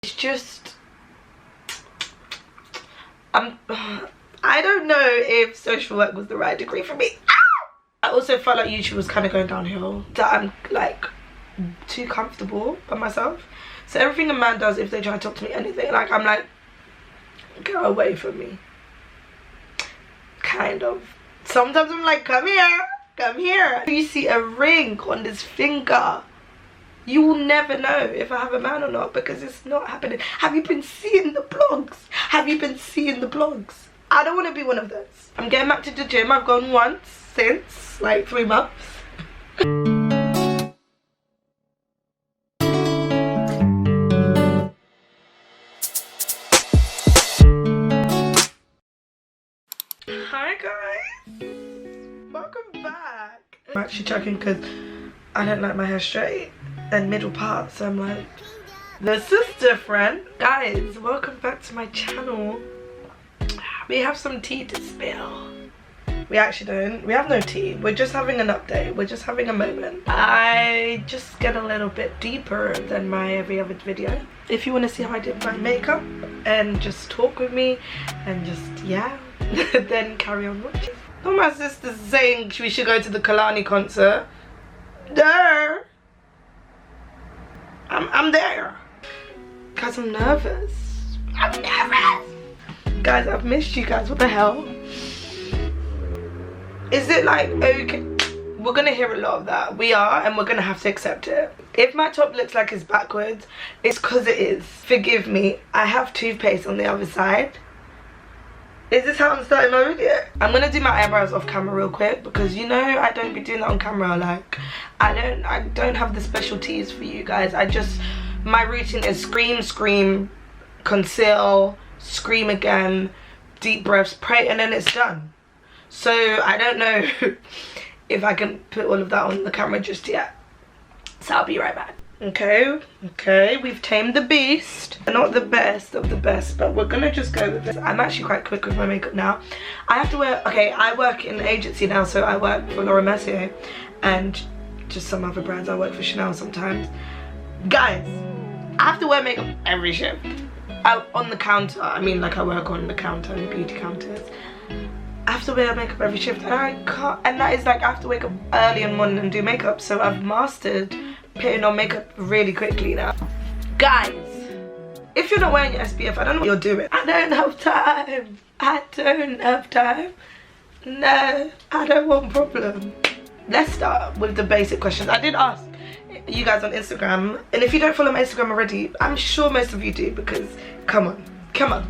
It's just, I don't know if social work was the right degree for me. I also felt like YouTube was kind of going downhill, that I'm like too comfortable by myself. So everything a man does, if they try to talk to me anything, like I'm like, go away from me, kind of. Sometimes I'm like, come here, come here. You see a ring on this finger, you will never know if I have a man or not, because it's not happening. Have you been seeing the blogs? Have you been seeing the blogs? I don't want to be one of those. I'm getting back to the gym. I've gone once since like 3 months. Hi guys, welcome back. I'm actually checking because I don't like my hair straight and middle part, so I'm like, this is different. Guys, welcome back to my channel. We have some tea to spill. We actually don't. We have no tea. We're just having an update. We're just having a moment. I just get a little bit deeper than my every other video. If you want to see how I did my makeup and just talk with me and just, yeah, then carry on watching. Oh, my sister's saying we should go to the Kehlani concert. There. I'm there. Guys, I'm nervous. I'm nervous. Guys, I've missed you guys. What the hell? Is it like, okay, we're gonna hear a lot of that. We are, and we're gonna have to accept it. If my top looks like it's backwards, it's because it is. Forgive me. I have toothpaste on the other side. Is this how I'm starting my video? I'm gonna do my eyebrows off camera real quick, because you know I don't be doing that on camera. Like, I don't have the specialties for you guys. My routine is scream, scream, conceal, scream again, deep breaths, pray, and then it's done. So I don't know if I can put all of that on the camera just yet. So I'll be right back. Okay, we've tamed the beast. Not the best of the best, but we're gonna just go with this. I'm actually quite quick with my makeup now. I have to wear, okay, I work in an agency now, so I work for Laura Mercier and just some other brands. I work for Chanel sometimes. Guys, I have to wear makeup every shift. On the counter, I mean, like I work on the counter and the beauty counters. I have to wear makeup every shift, and I can't, and that is like I have to wake up early in the morning and do makeup. So I've mastered putting on makeup really quickly now. Guys, if you're not wearing your SPF, I don't know what you're doing. I don't have time. I don't have time. No, I don't want problem. Let's start with the basic questions. I did ask you guys on Instagram, and if you don't follow my Instagram already, I'm sure most of you do, because come on,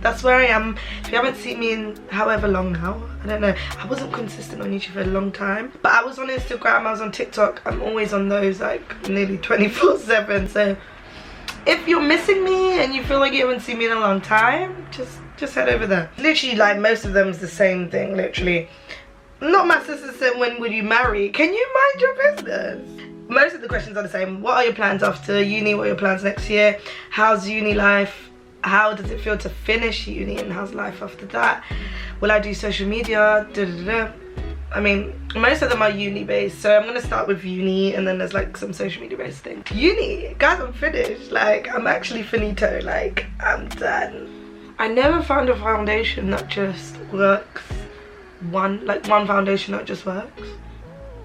that's where I am. If you haven't seen me in however long now, I don't know, I wasn't consistent on YouTube for a long time, but I was on Instagram, I was on TikTok. I'm always on those like nearly 24/7. So if you're missing me and you feel like you haven't seen me in a long time, just head over there. Literally, like, most of them is the same thing, literally. Not my sister said, when will you marry? Can you mind your business? Most of the questions are the same. What are your plans after uni? What are your plans next year? How's uni life? How does it feel to finish uni, and how's life after that? Will I do social media? I mean, most of them are uni based, so I'm gonna start with uni, and then there's like some social media based things. Uni, guys, I'm finished. Like, I'm actually finito. Like, I'm done. I never found a foundation that just works. One foundation that just works.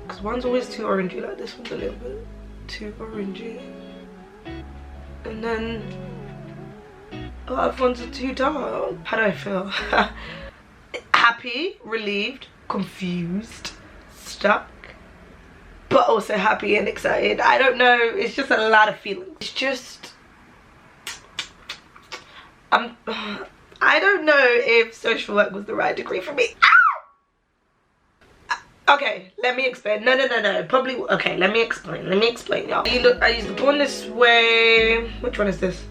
Because one's always too orangey, like this one's a little bit too orangey. And then a lot of ones are too dark. How do I feel? Happy, relieved, confused, stuck, but also happy and excited. I don't know, it's just a lot of feelings. It's just, I don't know if social work was the right degree for me. Okay, let me explain. No, probably, okay, let me explain, y'all. I use the Born This Way, which one is this?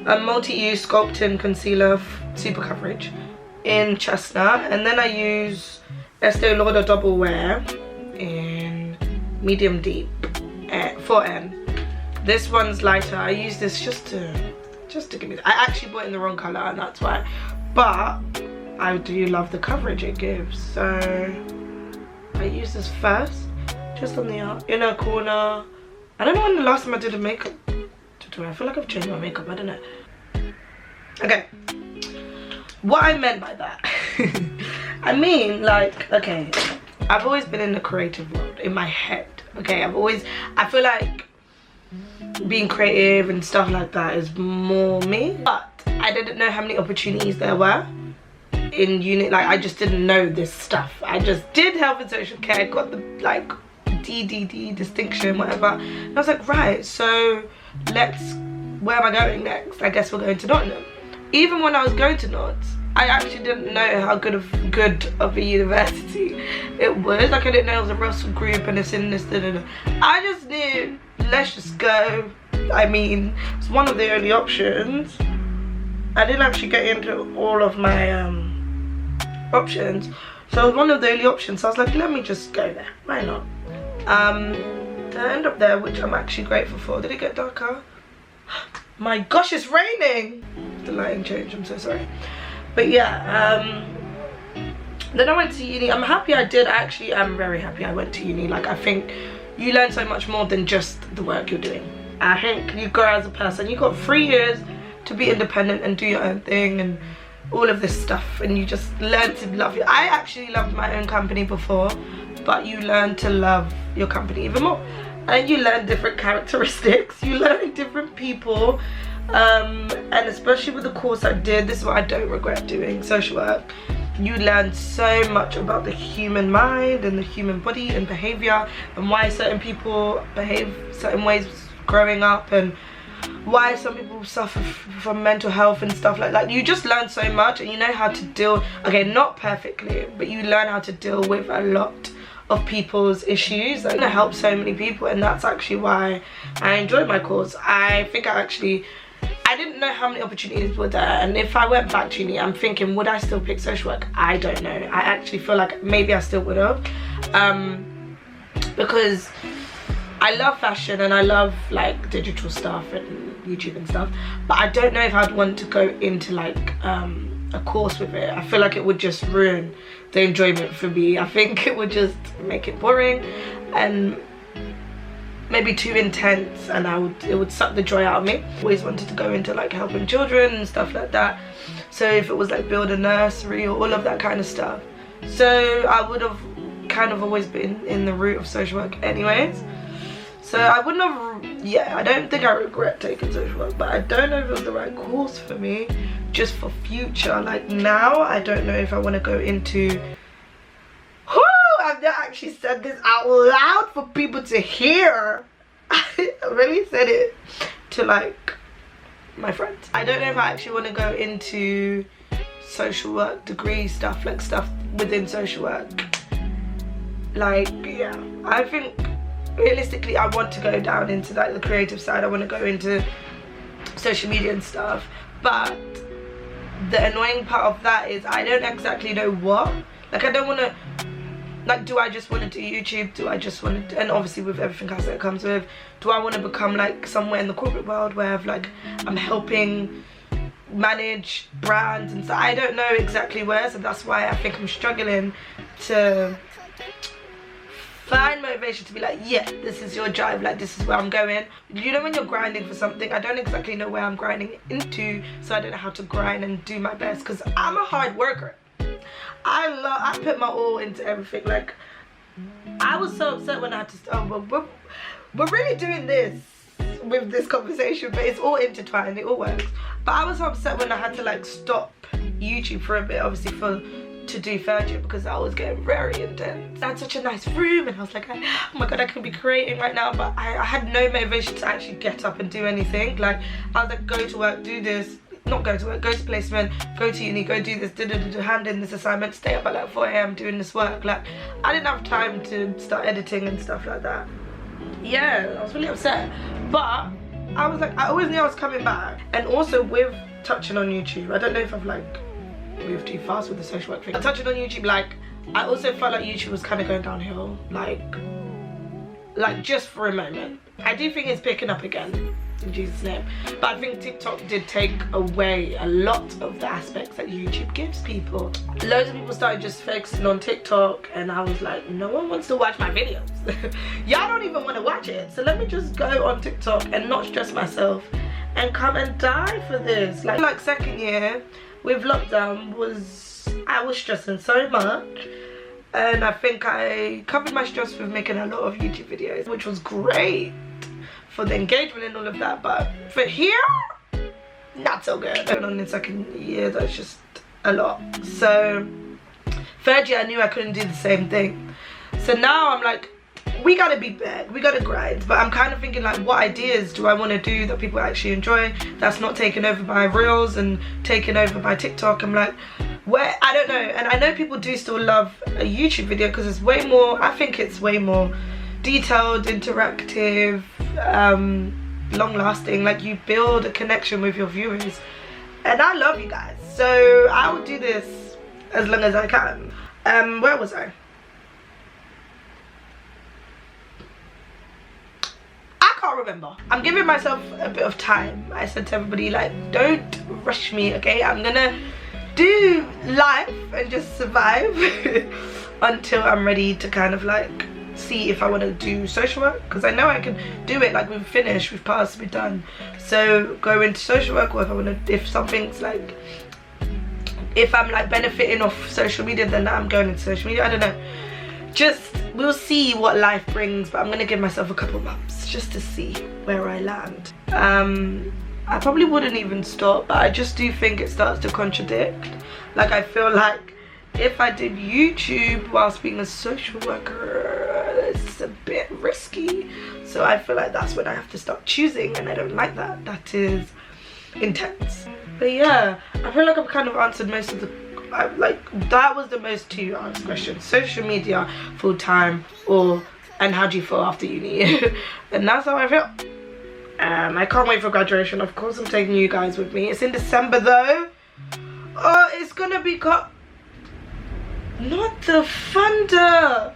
A multi-use sculpting concealer, super coverage in Chestnut, and then I use Estee Lauder Double Wear in medium deep 4N. This one's lighter. I use this just to give me, I actually bought it in the wrong color, and that's why, but I do love the coverage it gives. So I use this first, just on the inner corner. I don't know when the last time I did a makeup tutorial. I feel like I've changed my makeup, I don't know. Okay, what I meant by that, I mean, like, okay, I've always been in the creative world in my head. Okay, I feel like being creative and stuff like that is more me, but I didn't know how many opportunities there were in uni. Like, I just didn't know this stuff. I just did health and social care, got the like DDD distinction, whatever, and I was like, right, so where am I going next? I guess we're going to Nottingham. Even when I was going to Notts, I actually didn't know how good of a university it was. Like, I didn't know it was a Russell group and it's in this, I just knew, let's just go. I mean, it's one of the only options. I didn't actually get into all of my options, so it was one of the only options. So I was like, let me just go there, why not? I ended up there, which I'm actually grateful for. Did it get darker? My gosh, it's raining. The lighting changed, I'm so sorry. But yeah, then I went to uni. I'm happy I did. Actually, I'm very happy I went to uni. Like, I think you learn so much more than just the work you're doing. I think you grow as a person. You got 3 years to be independent and do your own thing and all of this stuff, and you just learn to love it. I actually loved my own company before, but you learn to love your company even more, and you learn different characteristics, you learn different people, and especially with the course I did, this is what I don't regret doing, social work. You learn so much about the human mind and the human body and behavior, and why certain people behave certain ways growing up, and why some people suffer from mental health and stuff like that. You just learn so much, and you know how to deal, okay, not perfectly, but you learn how to deal with a lot of people's issues. Like, I help so many people, and that's actually why I enjoyed my course. I think I didn't know how many opportunities were there, and if I went back to uni, I'm thinking, would I still pick social work? I don't know. I actually feel like maybe I still would have, because I love fashion and I love like digital stuff and YouTube and stuff, but I don't know if I'd want to go into like a course with it. I feel like it would just ruin the enjoyment for me. I think it would just make it boring and maybe too intense, and it would suck the joy out of me. Always wanted to go into like helping children and stuff like that, so if it was like build a nursery or all of that kind of stuff, so I would have kind of always been in the route of social work anyways. So I wouldn't have, yeah, I don't think I regret taking social work, but I don't know if it was the right course for me just for future. Like now, I don't know if I want to go into, I've not actually said this out loud for people to hear. I really said it to like my friends. I don't know if I actually want to go into social work degree stuff, like stuff within social work. Like, yeah, I think realistically I want to go down into like the creative side. I want to go into social media and stuff, but the annoying part of that is I don't exactly know what. Like, I don't want to, like, do I just want to do YouTube? Do I just want to, and obviously with everything else that it comes with, do I want to become like somewhere in the corporate world where I'm helping manage brands and so I don't know exactly where, so that's why I think I'm struggling to find motivation to be like, yeah, this is your drive, like this is where I'm going. You know, when you're grinding for something, I don't exactly know where I'm grinding into, so I don't know how to grind and do my best, because I'm a hard worker. I put my all into everything. Like, I was so upset when I had to start, we're really doing this with this conversation, but it's all intertwined, it all works. But I was so upset when I had to like stop YouTube for a bit, obviously to do third year, because I was getting very intense. I had such a nice room and I was like, oh my god, I can be creating right now, but I had no motivation to actually get up and do anything. Like, I was like, go to work, do this, not go to work, go to placement, go to uni, go do this, hand in this assignment, stay up at like 4 AM doing this work. Like, I didn't have time to start editing and stuff like that. Yeah, I was really upset, but I was like, I always knew I was coming back. And also with touching on YouTube, I don't know if I've like moved too fast with the social work thing. Touching on YouTube, like, I also felt like YouTube was kind of going downhill, like just for a moment. I do think it's picking up again, in Jesus' name, but I think TikTok did take away a lot of the aspects that YouTube gives people. Loads of people started just focusing on TikTok, and I was like, no one wants to watch my videos. Y'all don't even want to watch it, so let me just go on TikTok and not stress myself and come and die for this. Like second year with lockdown I was stressing so much, and I think I covered my stress with making a lot of YouTube videos, which was great for the engagement and all of that, but for here, not so good. Going on in second year, that's just a lot. So third year I knew I couldn't do the same thing, so now I'm like, we gotta be bad, we gotta grind. But I'm kind of thinking like, what ideas do I want to do that people actually enjoy, that's not taken over by reels and taken over by TikTok? I'm like, where, I don't know. And I know people do still love a YouTube video because it's way more, I think it's way more detailed, interactive, long lasting. Like, you build a connection with your viewers, and I love you guys, so I will do this as long as I can. Where was I can't remember. I'm giving myself a bit of time. I said to everybody, like, don't rush me, okay? I'm gonna do life and just survive until I'm ready to kind of like see if I want to do social work, because I know I can do it. Like, we've finished, we've passed, we're done. So go into social work, or if I want to, if something's like, if I'm like benefiting off social media, then I'm going into social media. I don't know, just we'll see what life brings, but I'm gonna give myself a couple months just to see where I land. I probably wouldn't even stop, but I just do think it starts to contradict. Like, I feel like if I did YouTube whilst being a social worker, it's a bit risky. So I feel like that's when I have to start choosing, and I don't like that. That is intense. But yeah, I feel like I've kind of answered most of the, that was the most 2 asked questions. Social media full-time, and how do you feel after uni? And that's how I feel. I can't wait for graduation. Of course I'm taking you guys with me. It's in December though. Oh, it's gonna be not the thunder.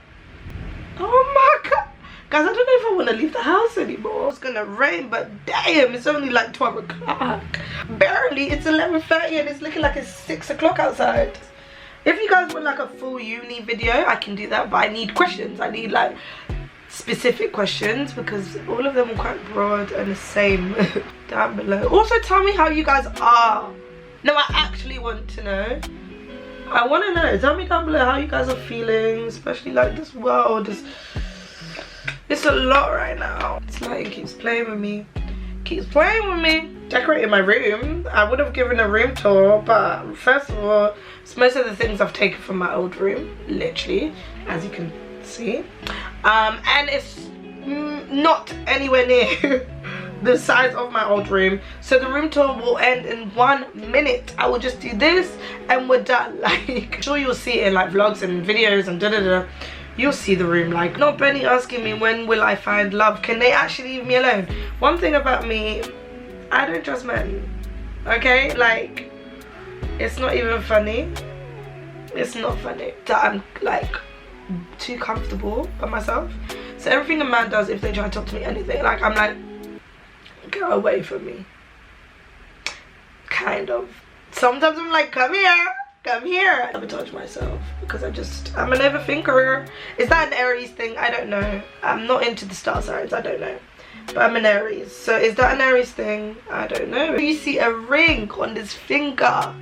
Oh my god, guys, I don't know if I want to leave the house anymore. It's gonna rain, but damn, it's only like 12 o'clock. Barely. It's 11:30 and it's looking like it's 6 o'clock outside. If you guys want like a full uni video, I can do that, but I need questions. I need like specific questions, because all of them are quite broad and the same. Down below. Also, tell me how you guys are. No, I actually want to know. I want to know. Tell me down below how you guys are feeling, especially like this world is, it's a lot right now. This lighting keeps playing with me. Keeps playing with me. Decorating my room. I would have given a room tour, but first of all, it's most of the things I've taken from my old room, literally, as you can see. And it's not anywhere near the size of my old room, so the room tour will end in 1 minute. I will just do this and we're done. Like, I'm sure you'll see it in like vlogs and videos and da-da-da. You'll see the room. Like, not Benny asking me when will I find love, can they actually leave me alone? One thing about me, I don't trust men, okay? Like, it's not even funny. It's not funny that I'm like too comfortable by myself. So everything a man does, if they try to talk to me anything, like, I'm like, go away from me, kind of. Sometimes I'm like, come here, come here. I sabotage myself because I'm an overthinker. Is that an Aries thing? I don't know. I'm not into the star signs, I don't know, but I'm an Aries, so is that an Aries thing? I don't know. You see a ring on this finger,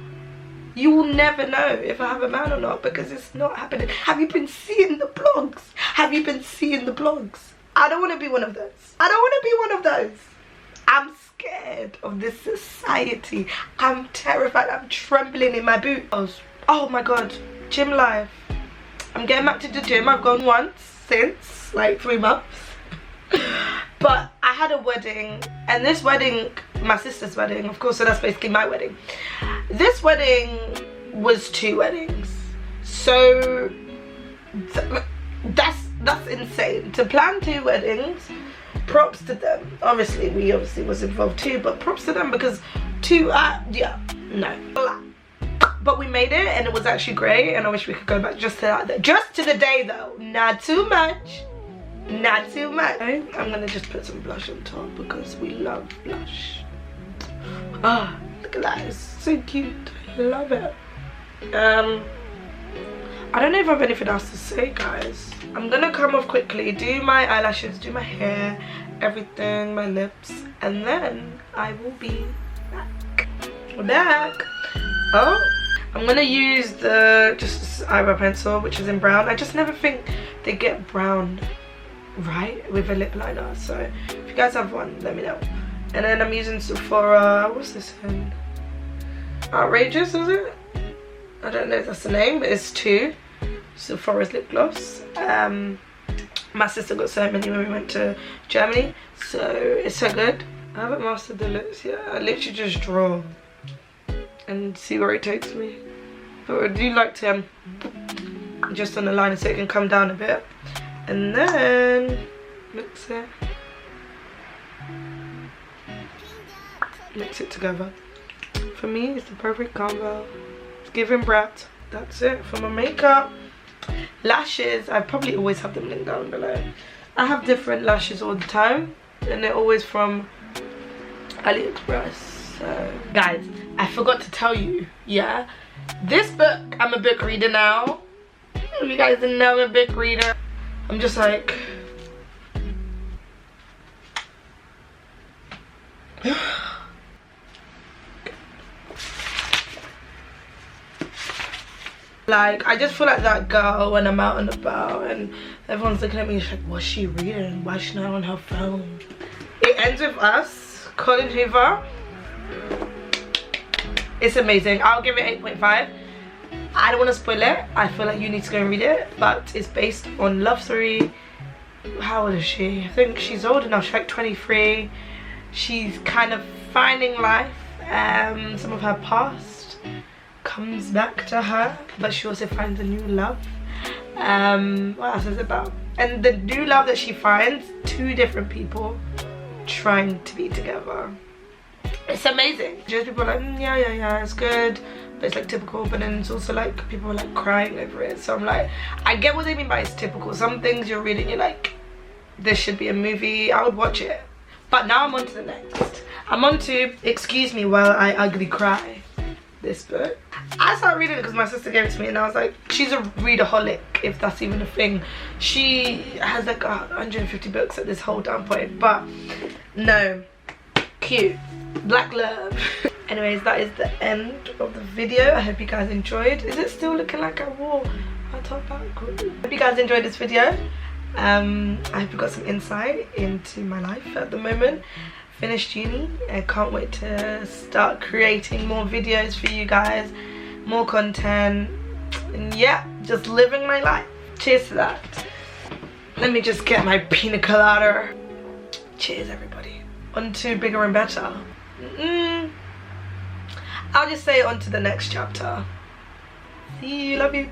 you will never know if I have a man or not, because it's not happening. Have you been seeing the blogs? Have you been seeing the blogs? I don't want to be one of those. I don't want to be one of those. I'm scared of this society. I'm terrified. I'm trembling in my boots. Oh my god, gym life. I'm getting back to the gym. I've gone once since like 3 months. But I had a wedding, and this wedding, my sister's wedding, of course, so that's basically my wedding. This wedding was 2 weddings. So that's insane. To plan 2 weddings, props to them. Obviously, we was involved too, but props to them, because 2, yeah, no. But we made it, and it was actually great, and I wish we could go back just to the day though. Not too much. Not too much. I'm gonna just put some blush on top because we love blush. Ah, oh, look at that, it's so cute. I love it. I don't know if I have anything else to say, guys. I'm gonna come off quickly, do my eyelashes, do my hair, everything, my lips, and then I will be back. We're back. Oh, I'm gonna use the just eyebrow pencil, which is in brown. I just never think they get brown right with a lip liner, so if you guys have one, let me know. And then I'm using Sephora, what's this in? Outrageous, is it? I don't know if that's the name, but it's 2 Sephora's lip gloss. My sister got so many when we went to Germany, so it's so good. I haven't mastered the lips yet. I literally just draw and see where it takes me. But I do like to just on the liner so it can come down a bit, and then mix it together. For me, it's the perfect combo. It's giving brat. That's it for my makeup. Lashes, I probably always have them linked down below. I have different lashes all the time, and they're always from AliExpress. So guys, I forgot to tell you, yeah, this book, I'm a book reader now. If you guys didn't know, I'm a book reader. I'm just like I just feel like that girl when I'm out and about and everyone's looking at me, she's like, what's she reading? Why is she not on her phone? It ends with us, Colin Hoover. It's amazing. I'll give it 8.5. I don't want to spoil it. I feel like you need to go and read it, but it's based on love story. How old is she? I think she's old enough. She's like 23. She's kind of finding life. Some of her past comes back to her, but she also finds a new love. What else is it about? And the new love that she finds, 2 different people trying to be together. It's amazing. Just people are like, yeah, it's good, but it's like typical. But then it's also like people are like crying over it. So I'm like, I get what they mean by it's typical. Some things you're reading, you're like, this should be a movie, I would watch it. But now I'm on to the next. I'm on to Excuse Me While I Ugly Cry, this book. I started reading it because my sister gave it to me, and I was like, she's a readaholic, if that's even a thing. She has like 150 books at this whole damn point, but no, cute, black love. Anyways, that is the end of the video. I hope you guys enjoyed. Is it still looking like I wore my top backwards? I hope you guys enjoyed this video. I hope you got some insight into my life at the moment. Finished uni. I can't wait to start creating more videos for you guys, more content, and yeah, just living my life. Cheers to that. Let me just get my pina colada. Cheers, everybody. On to bigger and better. I'll just say on to the next chapter. See you, love you.